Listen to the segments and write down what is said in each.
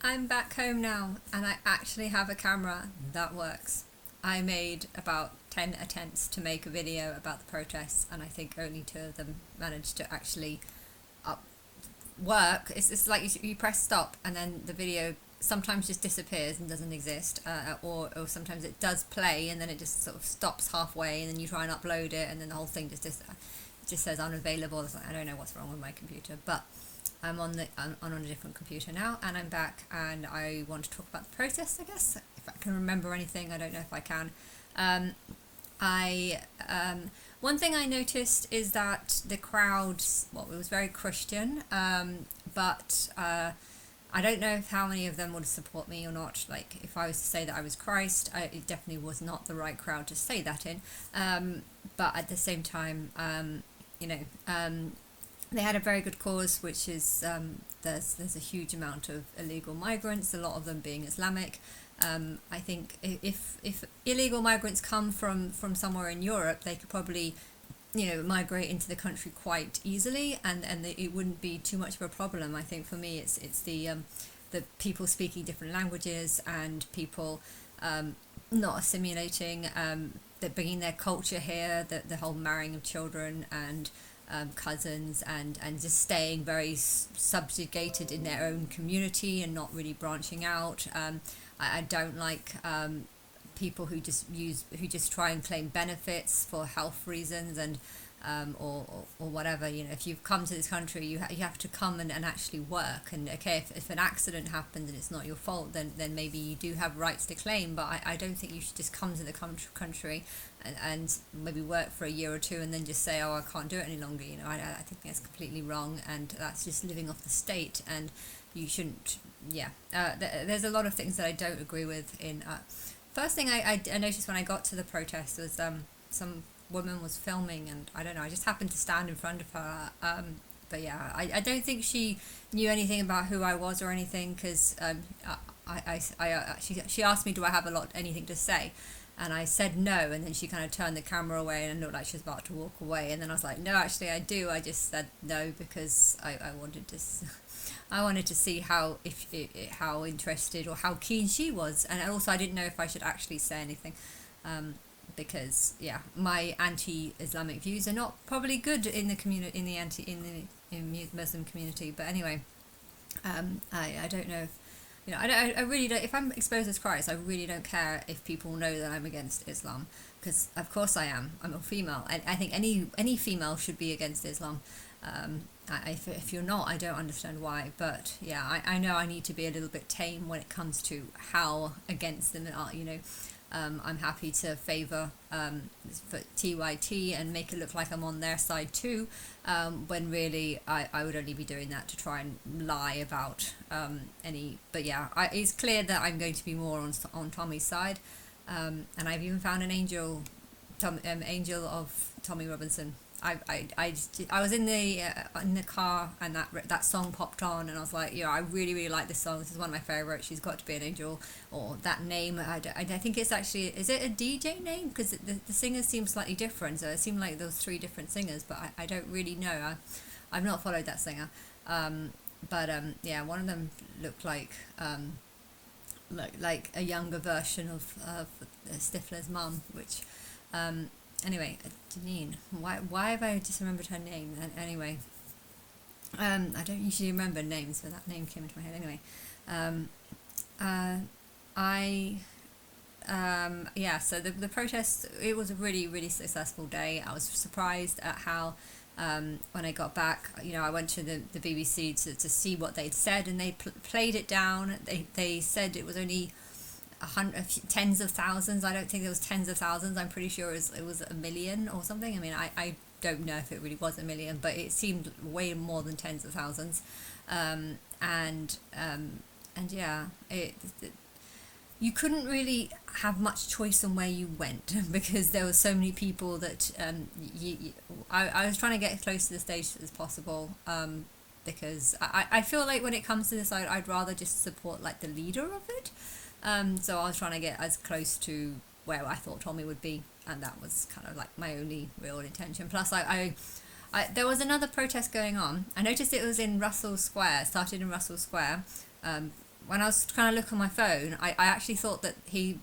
I'm back home now and I actually have a camera that works. I made about 10 attempts to make a video about the protests, and I think only two of them managed to actually up work. It's like you press stop and then the video sometimes just disappears and doesn't exist, or sometimes it does play and then it just sort of stops halfway, and then you try and upload it and then the whole thing just says unavailable. It's like, I don't know what's wrong with my computer, but I'm on a different computer now, and I'm back, and I want to talk about the protests, I guess, if I can remember anything. I don't know if I can. I One thing I noticed is that the crowd, well, it was very Christian, but I don't know if how many of them would support me or not. Like, if I was to say that I was Christ, it definitely was not the right crowd to say that in. But at the same time, you know, they had a very good cause, which is there's a huge amount of illegal migrants, a lot of them being Islamic. I think if illegal migrants come from somewhere in Europe, they could probably, migrate into the country quite easily, and it wouldn't be too much of a problem. I think for me, it's the people speaking different languages and people not assimilating, they're bringing their culture here, the whole marrying of children and cousins, and just staying very subjugated in their own community and not really branching out. I don't like people who just try and claim benefits for health reasons, and or whatever. If you've come to this country, you have to come and actually work. And okay, if an accident happens and it's not your fault, then maybe you do have rights to claim. But I don't think you should just come to the country and maybe work for a year or two and then just say, oh, I can't do it any longer. I think that's completely wrong, and that's just living off the state, and you shouldn't. There's a lot of things that I don't agree with. First thing I noticed when I got to the protest was some woman was filming, and I don't know, I just happened to stand in front of her. But yeah, I don't think she knew anything about who I was or anything, because she asked me, do I have anything to say? And I said no, and then she kind of turned the camera away and looked like she was about to walk away. And then I was like, no, actually I do. I just said no because I wanted to I wanted to see how interested or how keen she was, and also I didn't know if I should actually say anything, because my anti-Islamic views are not probably good in the community, in Muslim community. But anyway, I don't know if, I really don't. If I'm exposed as Christ, I really don't care if people know that I'm against Islam, because of course I am. I'm a female. I think any female should be against Islam. If you're not, I don't understand why. But yeah, I know I need to be a little bit tame when it comes to how against them are. I'm happy to favour for TYT and make it look like I'm on their side too, when really I would only be doing that to try and lie about any. But yeah, it's clear that I'm going to be more on Tommy's side, and I've even found an angel of Tommy Robinson. I was in the car, and that song popped on, and I was like, I really really like this song. This is one of my favorites. She's got to be an angel, or that name. I think it's actually, is it a DJ name? Because the singer seems slightly different. So it seemed like there was three different singers, but I don't really know. I've not followed that singer, but one of them looked like a younger version of Stifler's mum, which. Anyway, Janine. Why have I just remembered her name? Anyway, I don't usually remember names, but that name came into my head anyway. So the protest, it was a really really successful day. I was surprised at how when I got back, I went to the BBC to see what they'd said, and they played it down. They said it was only tens of thousands. I don't think there was tens of thousands. I'm pretty sure it was a million or something. I mean, I don't know if it really was a million, but it seemed way more than tens of thousands. You couldn't really have much choice on where you went because there were so many people that I was trying to get as close to the stage as possible, because I feel like when it comes to this, I'd rather just support like the leader of it. So I was trying to get as close to where I thought Tommy would be, and that was kind of like my only real intention. Plus, there was another protest going on. I noticed it was in Russell Square. It started in Russell Square, when I was trying to look on my phone, I actually thought that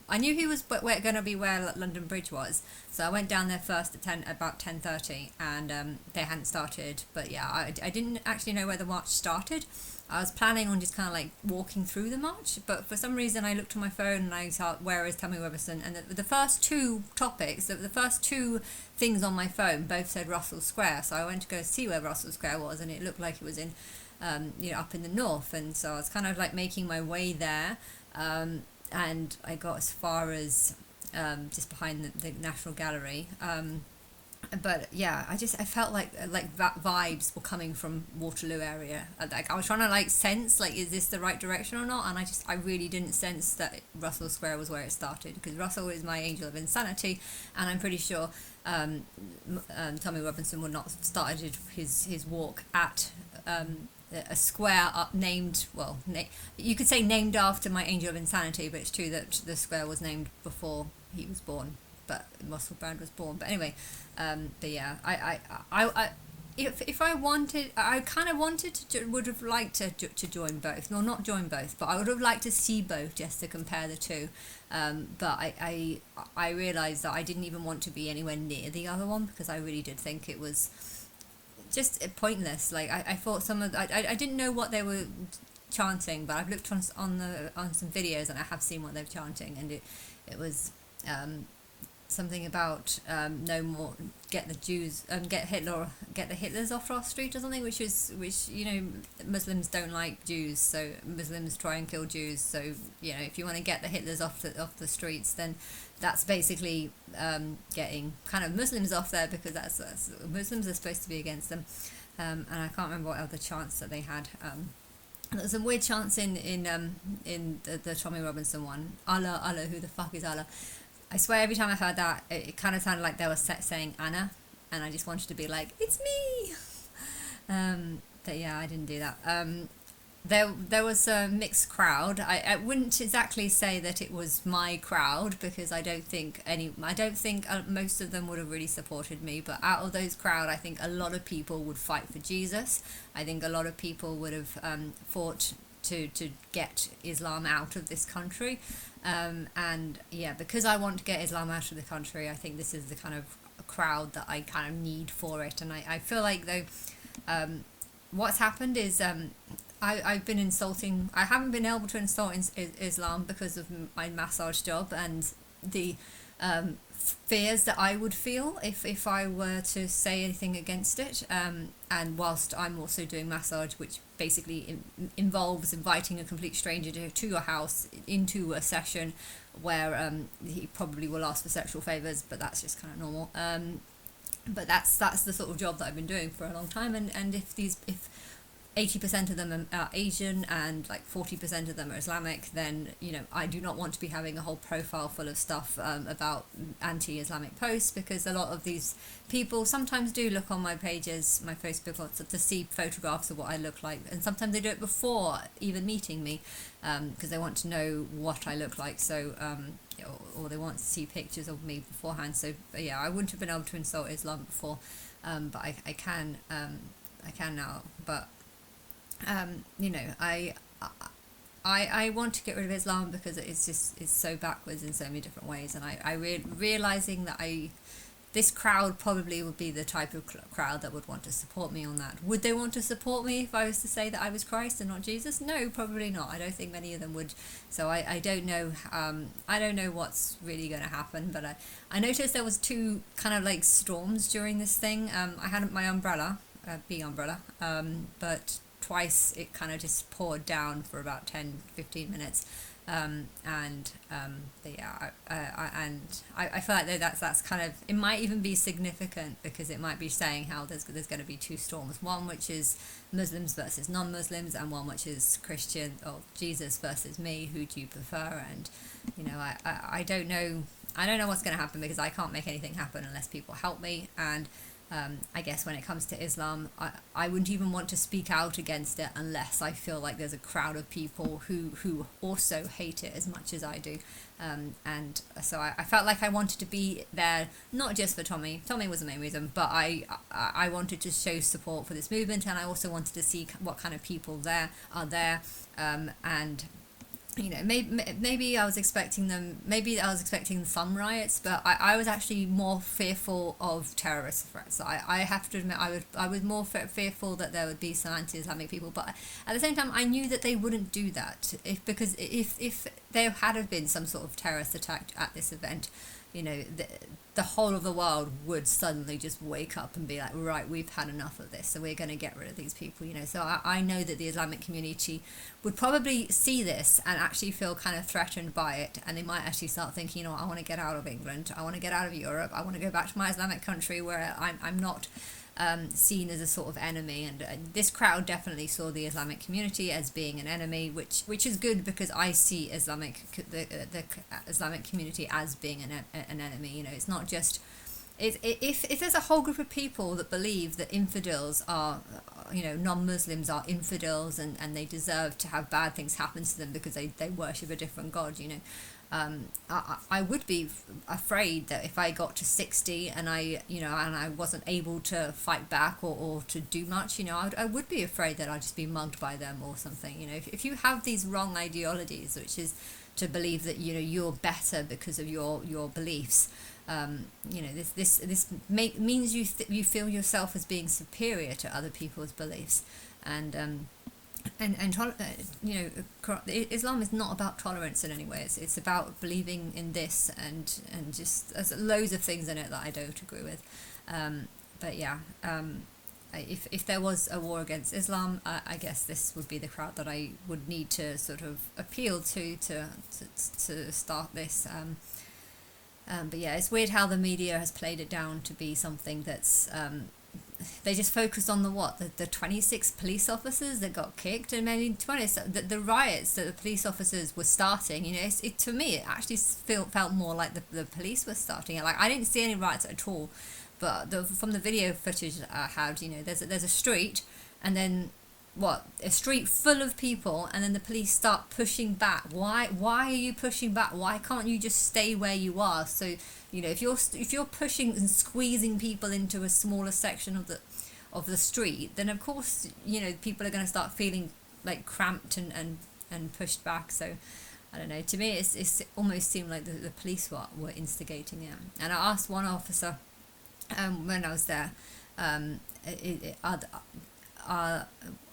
I knew he was going to be where London Bridge was, so I went down there first at about 10:30, and they hadn't started. But yeah, I didn't actually know where the march started. I was planning on just kind of like walking through the march, but for some reason I looked on my phone and I saw where is Tommy Robertson, and the first two topics, the first two things on my phone both said Russell Square, so I went to go see where Russell Square was, and it looked like it was in, up in the north, and so I was kind of like making my way there, and I got as far as just behind the National Gallery. But yeah, I felt like that vibes were coming from Waterloo area. Like I was trying to like sense like, is this the right direction or not? And I really didn't sense that Russell Square was where it started, because Russell is my angel of insanity, and I'm pretty sure Tommy Robinson would not have started his walk at a square named, well, you could say named after my angel of insanity, but it's true that the square was named before he was born, but Russell Brand was born. But anyway, but yeah, if I wanted, I kind of wanted to, would have liked to join both. No, not join both, but I would have liked to see both just to compare the two. But I realised that I didn't even want to be anywhere near the other one, because I really did think it was just pointless. Like I thought I didn't know what they were chanting, but I've looked on some videos and I have seen what they're chanting, and it was something about no more, get the Jews, get the Hitlers off our street or something, which Muslims don't like Jews, so Muslims try and kill Jews. So if you want to get the Hitlers off the streets, then that's basically getting kind of Muslims off there, because that's Muslims are supposed to be against them. And I can't remember what other chants that they had. There's some weird chants in the Tommy Robinson one. Allah, Allah, who the fuck is Allah? I swear every time I heard that, it kind of sounded like they were saying Anna, and I just wanted to be like, it's me. But yeah, I didn't do that. There was a mixed crowd. I wouldn't exactly say that it was my crowd, because I don't think most of them would have really supported me. But out of those crowd, I think a lot of people would fight for Jesus. I think a lot of people would have fought to get Islam out of this country. And yeah, because I want to get Islam out of the country, I think this is the kind of crowd that I kind of need for it. And I feel like, though, what's happened is I've been insulting. I haven't been able to insult Islam because of my massage job and the fears that I would feel if I were to say anything against it. And whilst I'm also doing massage, which basically involves inviting a complete stranger to your house into a session where he probably will ask for sexual favours, but that's just kind of normal. But that's the sort of job that I've been doing for a long time. And if 80% of them are Asian and like 40% of them are Islamic, then I do not want to be having a whole profile full of stuff about anti-Islamic posts, because a lot of these people sometimes do look on my pages, my Facebook, to see photographs of what I look like, and sometimes they do it before even meeting me, because they want to know what I look like. So or they want to see pictures of me beforehand. So yeah, I wouldn't have been able to insult Islam before, but I can now. But I want to get rid of Islam because it's so backwards in so many different ways, and realizing that this crowd probably would be the type of crowd that would want to support me on that. Would they want to support me if I was to say that I was Christ and not Jesus? No, probably not. I don't think many of them would. So I don't know. I don't know what's really going to happen. But I noticed there was two kind of like storms during this thing. I had my umbrella, big umbrella, but twice it kind of just poured down for about 10-15 minutes, I feel like that's kind of, it might even be significant, because it might be saying how there's going to be two storms, one which is Muslims versus non-Muslims, and one which is Christian or Jesus versus me, who do you prefer? And I don't know what's going to happen, because I can't make anything happen unless people help me. And I guess when it comes to Islam, I wouldn't even want to speak out against it unless I feel like there's a crowd of people who also hate it as much as I do. And so I felt like I wanted to be there, not just for Tommy. Tommy was the main reason, but I wanted to show support for this movement, and I also wanted to see what kind of people there are there. And you know, maybe I was expecting them. Maybe I was expecting some riots, but I was actually more fearful of terrorist threats. I have to admit, I was more fearful that there would be some anti-Islamic people. But at the same time, I knew that they wouldn't do that because if there had have been some sort of terrorist attack at this event, you know, the whole of the world would suddenly just wake up and be like, right, we've had enough of this, so we're going to get rid of these people, you know. So I know that the Islamic community would probably see this and actually feel kind of threatened by it, and they might actually start thinking, you know, I want to get out of England, I want to get out of Europe, I want to go back to my Islamic country where I'm not seen as a sort of enemy. And this crowd definitely saw the Islamic community as being an enemy, which is good, because I see the Islamic community as being an enemy. You know, it's not just if there's a whole group of people that believe that infidels are, you know, non-Muslims are infidels, and they deserve to have bad things happen to them because they worship a different god, you know. I would be afraid that if I got to 60 and I wasn't able to fight back or to do much, you know, I would be afraid that I'd just be mugged by them or something. You know, if you have these wrong ideologies, which is to believe that, you know, you're better because of your beliefs, you know, means you feel yourself as being superior to other people's beliefs, and you know, Islam is not about tolerance in any way. It's about believing in this, and just there's loads of things in it that I don't agree with. But yeah, if there was a war against Islam, I guess this would be the crowd that I would need to sort of appeal to start this. But yeah, it's weird how the media has played it down to be something that's they just focused on the 26 police officers that got kicked. And I mean, to be honest, the riots that the police officers were starting, you know, to me it actually felt more like the police were starting it. Like, I didn't see any riots at all, but from the video footage that I had, you know, there's a street, and then a street full of people, and then the police start pushing back. Why are you pushing back? Why can't you just stay where you are? So, you know, if you're pushing and squeezing people into a smaller section of the street, then of course, you know, people are going to start feeling like cramped and pushed back. So I don't know, to me it's almost seemed like the police were instigating it. And I asked one officer when I was there,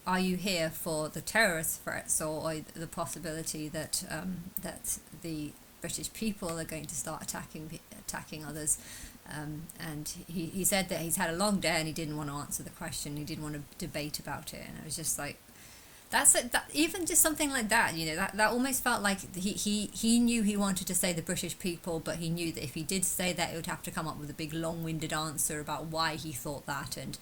are you here for the terrorist threats, or the possibility that the British people are going to start attacking others? And he said that he's had a long day and he didn't want to answer the question. He didn't want to debate about it. And I was just like, that's it. That even just something like that, you know, that almost felt like he knew he wanted to say the British people, but he knew that if he did say that, he would have to come up with a big long-winded answer about why he thought that, and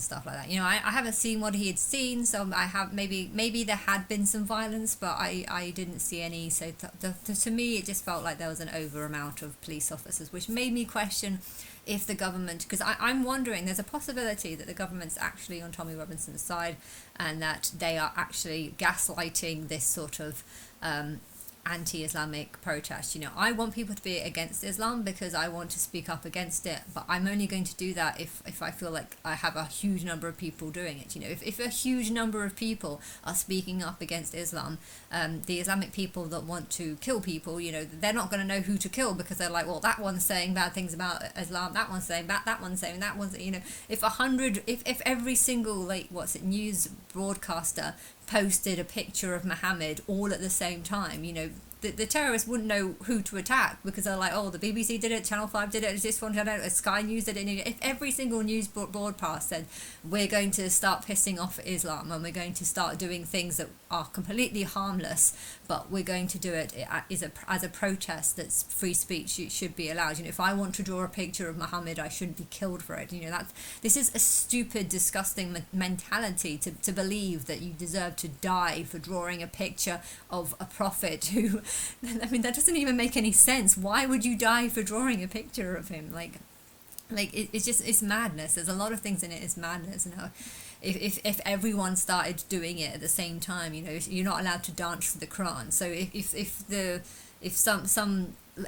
stuff like that. You know, I haven't seen what he had seen, so I have maybe there had been some violence, but I didn't see any. So to me, it just felt like there was an over amount of police officers, which made me question if the government, because I'm wondering, there's a possibility that the government's actually on Tommy Robinson's side, and that they are actually gaslighting this sort of anti-Islamic protest. You know, I want people to be against Islam because I want to speak up against it, but I'm only going to do that if I feel like I have a huge number of people doing it. You know, if a huge number of people are speaking up against Islam, the Islamic people that want to kill people, you know, they're not going to know who to kill, because they're like, well, that one's saying bad things about Islam, that one's saying that one's saying that one's, you know, if every single news broadcaster posted a picture of Muhammad all at the same time, you know, the terrorists wouldn't know who to attack, because they're like, oh, the BBC did it, Channel 5 did it, this one did it, Sky News did it. If every single news broadcast said, we're going to start pissing off Islam, and we're going to start doing things that are completely harmless, but we're going to do it as a protest, that's free speech, it should be allowed. You know, if I want to draw a picture of Muhammad, I shouldn't be killed for it. You know, this is a stupid, disgusting mentality to believe that you deserve to die for drawing a picture of a prophet who, I mean, that doesn't even make any sense. Why would you die for drawing a picture of him? It's madness. There's a lot of things in it is madness. You know, if everyone started doing it at the same time, you know, you're not allowed to dance to the Quran. So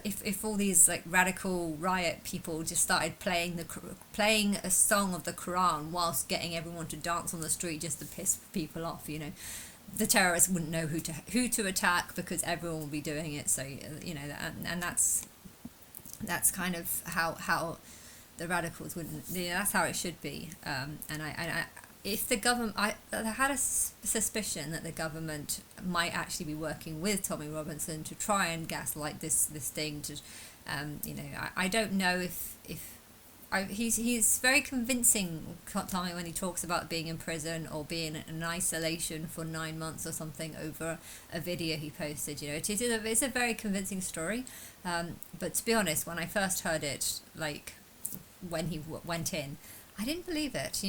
if all these like radical riot people just started playing a song of the Quran whilst getting everyone to dance on the street just to piss people off, you know, the terrorists wouldn't know who to attack because everyone will be doing it. So and that's kind of how the radicals wouldn't. That's how it should be. And I if the government, I had a suspicion that the government might actually be working with Tommy Robinson to try and gaslight this thing. To, I don't know if he's very convincing, Tommy, when he talks about being in prison or being in isolation for 9 months or something over a video he posted. It's a very convincing story. But to be honest, when I first heard it, like when he went in, I didn't believe it.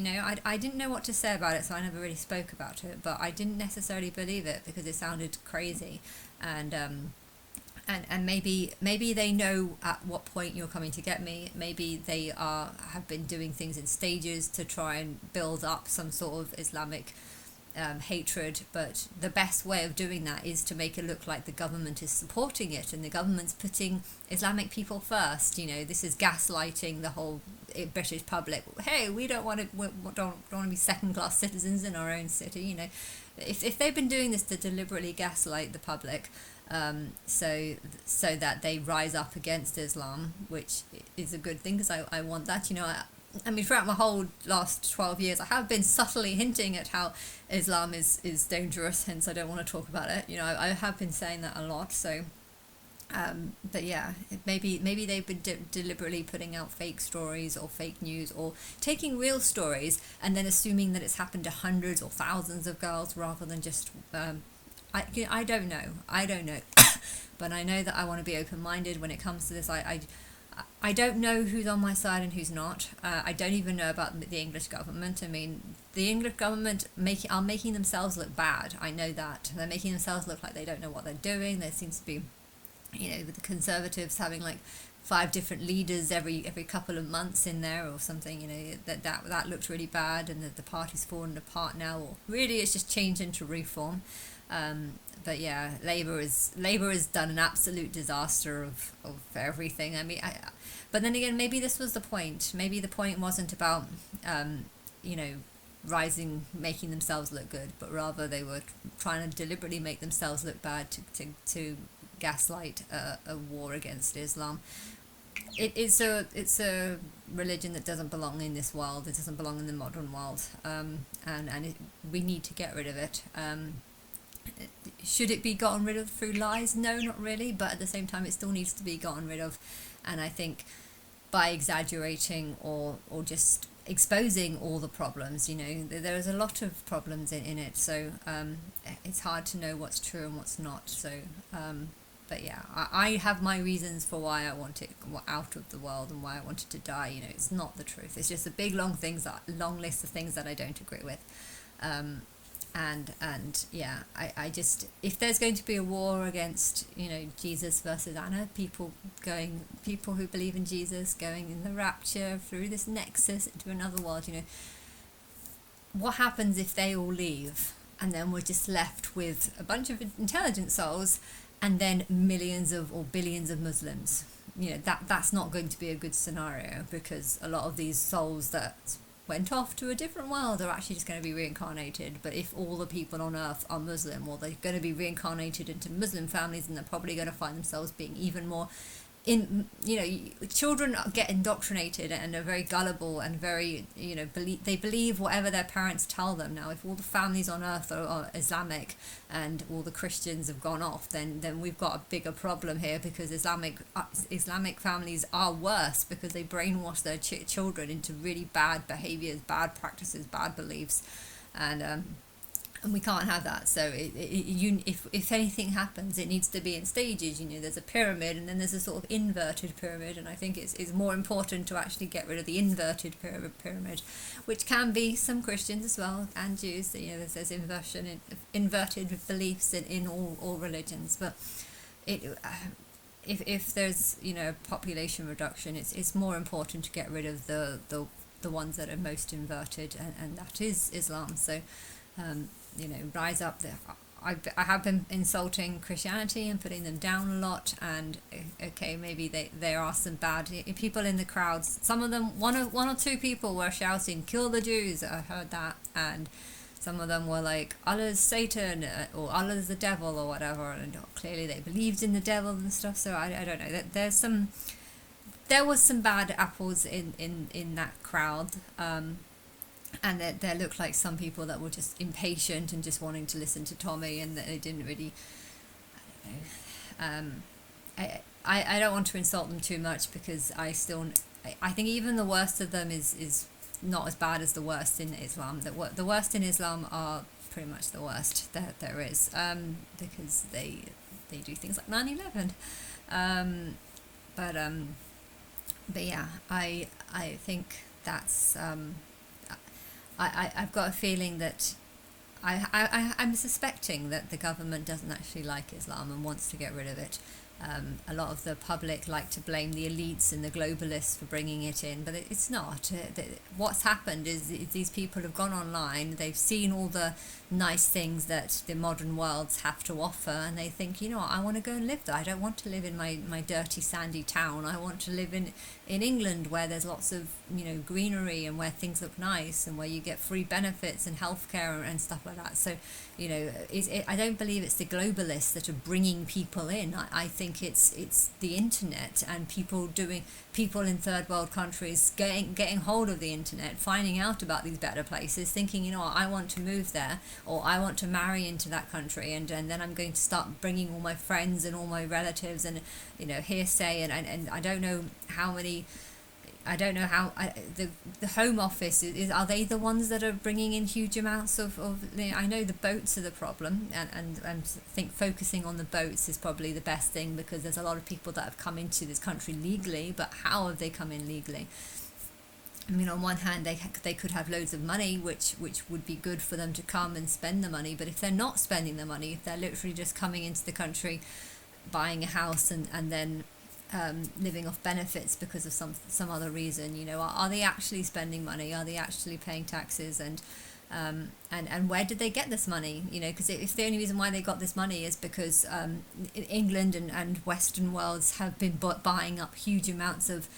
I didn't know what to say about it, so I never really spoke about it. But I didn't necessarily believe it because it sounded crazy, and maybe they know at what point you're coming to get me. Maybe they have been doing things in stages to try and build up some sort of Islamic hatred, but the best way of doing that is to make it look like the government is supporting it and the government's putting Islamic people first. This is gaslighting the whole British public. Hey, we don't want to be second-class citizens in our own city. If they've been doing this to deliberately gaslight the public, so that they rise up against Islam, which is a good thing because I want that. I mean, throughout my whole last 12 years, I have been subtly hinting at how Islam is dangerous, hence I don't want to talk about it. I have been saying that a lot, so... but yeah, maybe they've been deliberately putting out fake stories or fake news or taking real stories and then assuming that it's happened to hundreds or thousands of girls rather than just... I don't know. But I know that I want to be open-minded when it comes to this. I don't know who's on my side and who's not. I don't even know about the English government. I mean, the English government are making themselves look bad. I know that. They're making themselves look like they don't know what they're doing. There seems to be, with the Conservatives having like 5 different leaders every couple of months in there or something. That looked really bad, and the party's fallen apart now. Or really, it's just changed into reform. But yeah, Labour has done an absolute disaster of everything. I mean, but then again, maybe this was the point. Maybe the point wasn't about, rising, making themselves look good, but rather they were trying to deliberately make themselves look bad to gaslight a war against Islam. It's a religion that doesn't belong in this world. It doesn't belong in the modern world, and we need to get rid of it. Should it be gotten rid of through lies? No, not really, but at the same time it still needs to be gotten rid of, and I think by exaggerating or just exposing all the problems, there is a lot of problems in it, so it's hard to know what's true and what's not. So but yeah, I have my reasons for why I want it out of the world and why I want it to die. It's not the truth, it's just a big long list of things that I don't agree with. And yeah, I just, if there's going to be a war against, Jesus versus Anna, people who believe in Jesus going in the rapture through this nexus into another world, what happens if they all leave and then we're just left with a bunch of intelligent souls and then millions or billions of Muslims? That's not going to be a good scenario, because a lot of these souls that went off to a different world are actually just going to be reincarnated. But if all the people on Earth are Muslim, well, they're going to be reincarnated into Muslim families, and they're probably going to find themselves being even more children get indoctrinated and are very gullible and very, they believe whatever their parents tell them. Now, if all the families on Earth are Islamic and all the Christians have gone off, then we've got a bigger problem here, because Islamic families are worse because they brainwash their children into really bad behaviors, bad practices, bad beliefs, and we can't have that. So if anything happens, it needs to be in stages. There's a pyramid, and then there's a sort of inverted pyramid, and I think it's more important to actually get rid of the inverted pyramid, which can be some Christians as well, and Jews. There's inverted beliefs in all religions, but if there's population reduction, it's more important to get rid of the ones that are most inverted, and that is Islam. So rise up there. I have been insulting Christianity and putting them down a lot, and okay, maybe there are some bad people in the crowds. Some of them, one or two people were shouting, "Kill the Jews!" I heard that, and some of them were like, Allah's Satan, or Allah's the devil or whatever, and clearly they believed in the devil and stuff. So I don't know. There was some bad apples in that crowd. And there looked like some people that were just impatient and just wanting to listen to Tommy, and that they didn't really, I don't know. I don't want to insult them too much, because I think even the worst of them is not as bad as the worst in Islam. The worst in Islam are pretty much the worst that there is, because they do things like 9/11. But yeah, I think that's I've got a feeling that I'm suspecting that the government doesn't actually like Islam and wants to get rid of it. A lot of the public like to blame the elites and the globalists for bringing it in, but it's not. What's happened is these people have gone online, they've seen all the nice things that the modern worlds have to offer, and they think, you know what, I want to go and live there. I don't want to live in my dirty sandy town. I want to live in England, where there's lots of, you know, greenery, and where things look nice, and where you get free benefits and healthcare and stuff like that. So, you know, I don't believe it's the globalists that are bringing people in. I think it's the internet, and people in third world countries getting hold of the internet, finding out about these better places, thinking, you know what, I want to move there, or I want to marry into that country, and then I'm going to start bringing all my friends and all my relatives, and, you know, hearsay, and I don't know how many. I don't know how the Home Office are they the ones that are bringing in huge amounts of you know, I know the boats are the problem, and I think focusing on the boats is probably the best thing, because there's a lot of people that have come into this country legally, but how have they come in legally? I mean, on one hand, they could have loads of money, which would be good for them to come and spend the money, but if they're not spending the money, if they're literally just coming into the country, buying a house, and then living off benefits because of some other reason, you know, are they actually spending money? Are they actually paying taxes? And where did they get this money? You know, because if the only reason why they got this money is because England and Western worlds have been buying up huge amounts of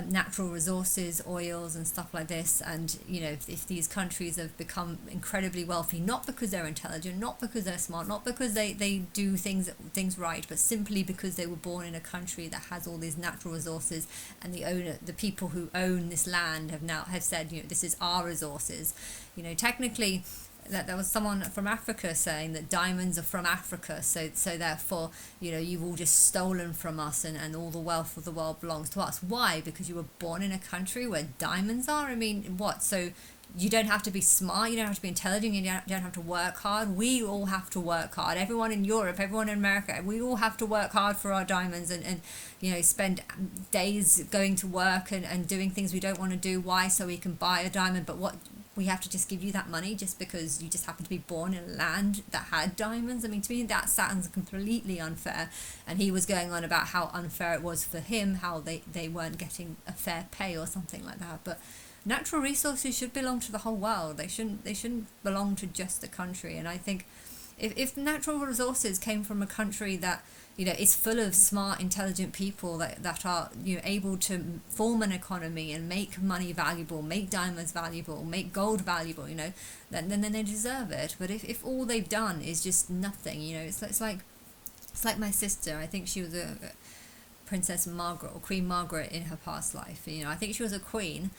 natural resources, oils and stuff like this, and, you know, if these countries have become incredibly wealthy, not because they're intelligent, not because they're smart, not because they do things right, but simply because they were born in a country that has all these natural resources, and the people who own this land have said, you know, this is our resources. You know, technically, that there was someone from Africa saying that diamonds are from Africa, so therefore, you know, you've all just stolen from us, and all the wealth of the world belongs to us. Why? Because you were born in a country where diamonds are? I mean, what? So you don't have to be smart, you don't have to be intelligent, you don't have to work hard. We all have to work hard. Everyone in Europe, everyone in America, we all have to work hard for our diamonds, and you know, spend days going to work and doing things we don't want to do. Why? So we can buy a diamond. But what, we have to just give you that money just because you just happen to be born in a land that had diamonds? I mean, to me, that sounds completely unfair. And he was going on about how unfair it was for him, how they weren't getting a fair pay or something like that. But natural resources should belong to the whole world. They shouldn't belong to just the country. And I think if natural resources came from a country that, you know, is full of smart, intelligent people that are, you know, able to form an economy and make money valuable, make diamonds valuable, make gold valuable, you know, then they deserve it. But if all they've done is just nothing, you know, it's like my sister. I think she was a Princess Margaret or Queen Margaret in her past life. You know, I think she was a queen.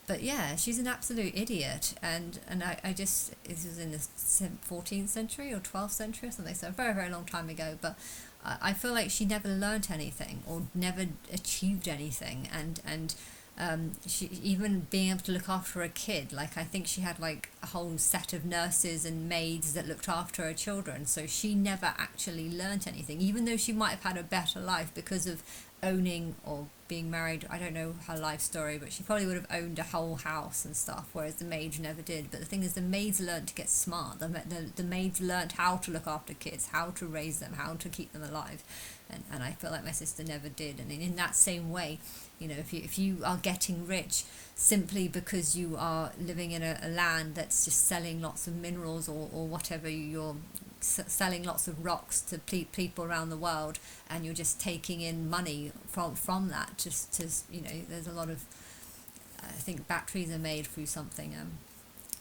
But yeah, she's an absolute idiot, and I just, this was in the 14th century or 12th century or something, so a very, very long time ago, but I feel like she never learnt anything or never achieved anything, and she, even being able to look after a kid, like I think she had like a whole set of nurses and maids that looked after her children, so she never actually learnt anything, even though she might have had a better life because of owning or being married. I don't know her life story, but she probably would have owned a whole house and stuff, whereas the maids never did. But the thing is, the maids learnt to get smart. The maids learnt how to look after kids, how to raise them, how to keep them alive, and I feel like my sister never did. And in that same way, you know, if you are getting rich simply because you are living in a land that's just selling lots of minerals or whatever, you're selling lots of rocks to people around the world, and you're just taking in money from that, just to, you know, there's a lot of, I think batteries are made through something,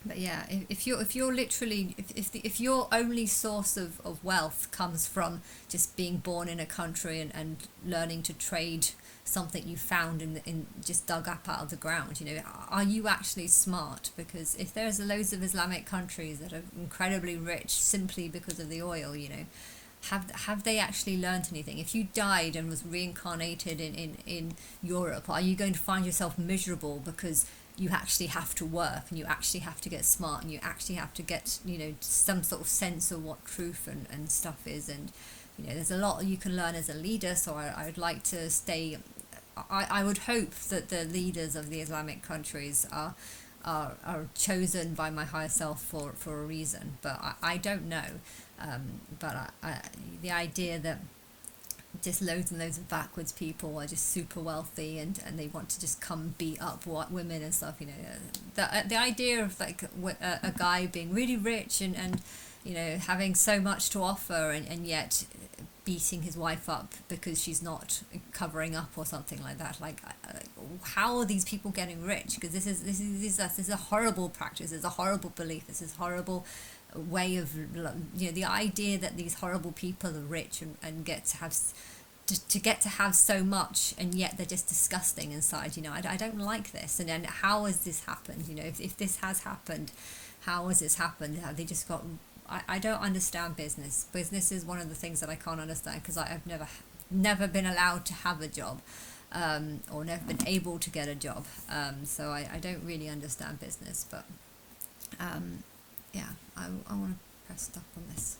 But yeah, if you're literally if your only source of wealth comes from just being born in a country and learning to trade something you found in just dug up out of the ground, are you actually smart? Because if there's loads of Islamic countries that are incredibly rich simply because of the oil, have they actually learned anything? If you died and was reincarnated in Europe, are you going to find yourself miserable because you actually have to work and you actually have to get smart and you actually have to get some sort of sense of what truth and stuff is? And there's a lot you can learn as a leader. So I would like to stay. I would hope that the leaders of the Islamic countries are chosen by my higher self for a reason, but I don't know. But the idea that just loads and loads of backwards people are just super wealthy and they want to just come beat up women and stuff, the idea of like a guy being really rich and having so much to offer and yet beating his wife up because she's not covering up or something like that. Like, how are these people getting rich? Because this is a horrible practice. It's a horrible belief. This is horrible way of the idea that these horrible people are rich and get to have to get to have so much and yet they're just disgusting inside. I don't like this. And then how has this happened? If this has happened, how has this happened? Have they just got I don't understand business. Business is one of the things that I can't understand because I've never been allowed to have a job, or never been able to get a job. So I don't really understand business. But yeah, I want to press stop on this.